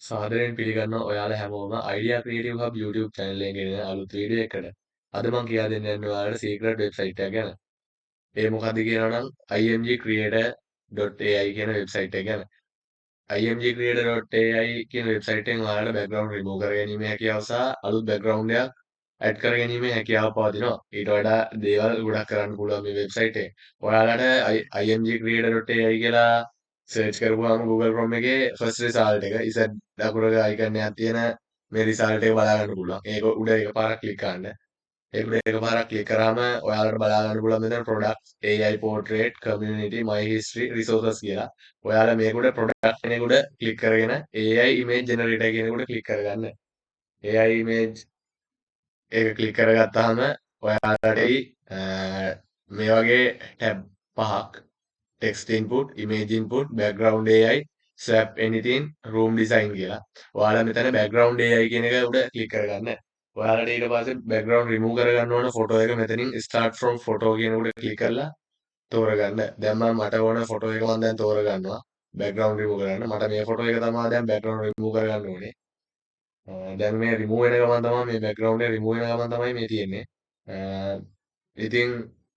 සාදරයෙන් පිළිගන්නවා ඔයාලා හැමෝම Idea Creative Hub YouTube channel එකෙන් ගෙන අලුත් වීඩියෝ එකකට. අද මම කියා දෙන්න යන්නේ ඔයාලට secret website එකක් ගැන. ඒ මොකද්ද කියනවා නම් imgcreator.ai කියන website එක ගැන. imgcreator.ai කියන website එකෙන් ඔයාලට background remove කර ගැනීමේ හැකියාව සහ අලුත් background එකක් add කර ගැනීමේ හැකියාව පවතිනවා. ඊට වඩා දේවල් ගොඩක් කරන්න පුළුවන් මේ website එකේ. ඔයාලට imgcreator.ai කියලා සර්ච් කරපුවාම Google Chrome එකේ ෆස්ට් රිසල්ට් එක ඉසඩ් අකුරක අයිකන් එකක් තියෙන මේ රිසල්ට් එක බලා ගන්න පුළුවන්. ඒක උඩ එකපාරක් ක්ලික් කරන්න. ඒක උඩ එකපාරක් ක්ලික් කරාම ඔයාලට බලා ගන්න පුළුවන් මෙතන products, AI portrait, community, my history, resources කියලා. ඔයාලා මේක උඩ product කෙනෙක් උඩ ක්ලික් කරගෙන AI image generator කියන එක උඩ ක්ලික් කරගන්න. AI image ඒක ක්ලික් කරගත්තාම ඔයාලට මේ වගේ ටැබ් පහක් text input, image input, background AI, swap anything, room design කියලා. ඔයාලා මෙතන background AI කියන එක උඩ ක්ලික් කරගන්න. ඔයාලට ඊට පස්සේ background remove කරගන්න ඕන photo එක මෙතනින් start from photo කියන උඩ ක්ලික් කරලා තෝරගන්න. දැන් මට ඕන photo එක මම දැන් තෝරගන්නවා. background remove කරන්න. මට මේ photo එක තමයි දැන් background remove කරගන්න ඕනේ. දැන් මේ remove වෙන ගමන් තමයි මේ background එක remove වෙන ගමන් තමයි මේ තියෙන්නේ. ඉතින්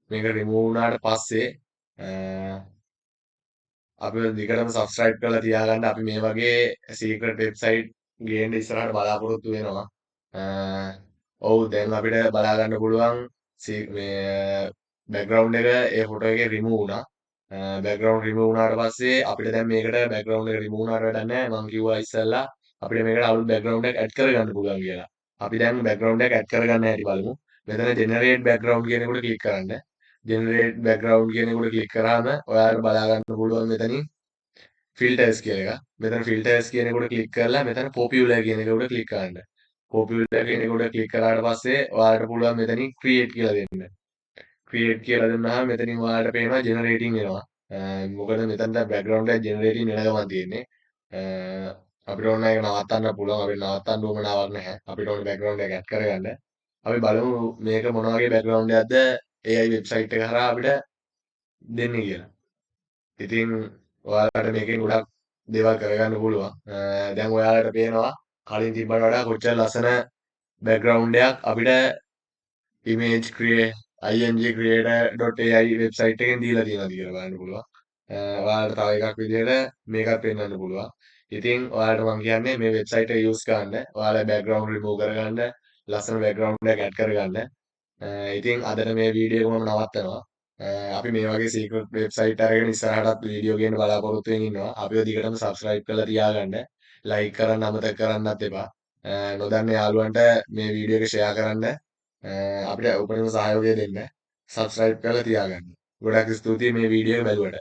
මේක remove වුණාට පස්සේ අපි දිගටම subscribe කරලා තියාගන්න. අපි මේ වගේ secret website ගේන්න ඉස්සරහට බලාපොරොත්තු වෙනවා. ඔව් දැන් අපිට බලා ගන්න පුළුවන් මේ background එක ඒ photo එකේ remove වුණා. background remove වුණාට පස්සේ අපිට දැන් මේකට background එක remove වුණාට වැඩක් නැහැ. මම කිව්වා ඉස්සෙල්ලා අපිට මේකට අලුත් background එකක් add කරගන්න පුළුවන් කියලා. අපි දැන් background එකක් add කරගන්න හැටි බලමු. මෙතන generate background කියන එකට ක්ලික් කරන්න. generate background කියන එකට ක්ලික් කරාම ඔයාලට බලා ගන්න පුළුවන් මෙතනින් filters කියන එක. මෙතන filters කියන එකට ක්ලික් කරලා මෙතන popular කියන එකට ක්ලික් කරන්න. popular කියන එකට ක්ලික් කරාට පස්සේ ඔයාලට පුළුවන් මෙතනින් create කියලා දෙන්න. create කියලා දුන්නාම මෙතනින් ඔයාලට පේනවා generating වෙනවා. මොකද මෙතනට background එක generating වෙන ගමන් තියෙන්නේ. අපිට ඕන එක නවත්තන්න පුළුවන්. අපිට නවත්තන්න උවමනාවක් නැහැ. අපිට ඕන background එක add කරගන්න. අපි බලමු මේක මොන වගේ background එකක්ද AI website එක හරහා අපිට දෙන්නේ කියලා. ඉතින් ඔයාලට මේකෙන් ගොඩක් දේවල් කරගන්න පුළුවන්. දැන් ඔයාලට පේනවා කලින් තිබ්බට වඩා කොච්චර ලස්සන background එකක් අපිට image create imgcreator.ai website එකෙන් දීලා තියෙනවද කියලා බලන්න පුළුවන්. ඔයාලට තව එකක් විදිහට මේකත් පෙන්වන්න පුළුවන්. ඉතින් ඔයාලට මම කියන්නේ මේ website එක use කරන්න. ඔයාලා background remove කරගන්න, ලස්සන background එකක් add කරගන්න. ඉතින් අදට මේ වීඩියෝ එක මම නවත්තනවා. අපි මේ වගේ secret website අරගෙන ඉස්සරහටත් වීඩියෝ ගේන්න බලාපොරොත්තු වෙමින් ඉන්නවා. අපිව දිගටම subscribe කරලා තියාගන්න. like කරන්න අමතක කරන්නත් එපා. නොදන්න යාළුවන්ට මේ වීඩියෝ එක share කරන්න. අපිට උපරිම සහයෝගය දෙන්න. subscribe කරලා තියාගන්න. ගොඩක් ස්තුතියි මේ වීඩියෝ එක බැලුවට.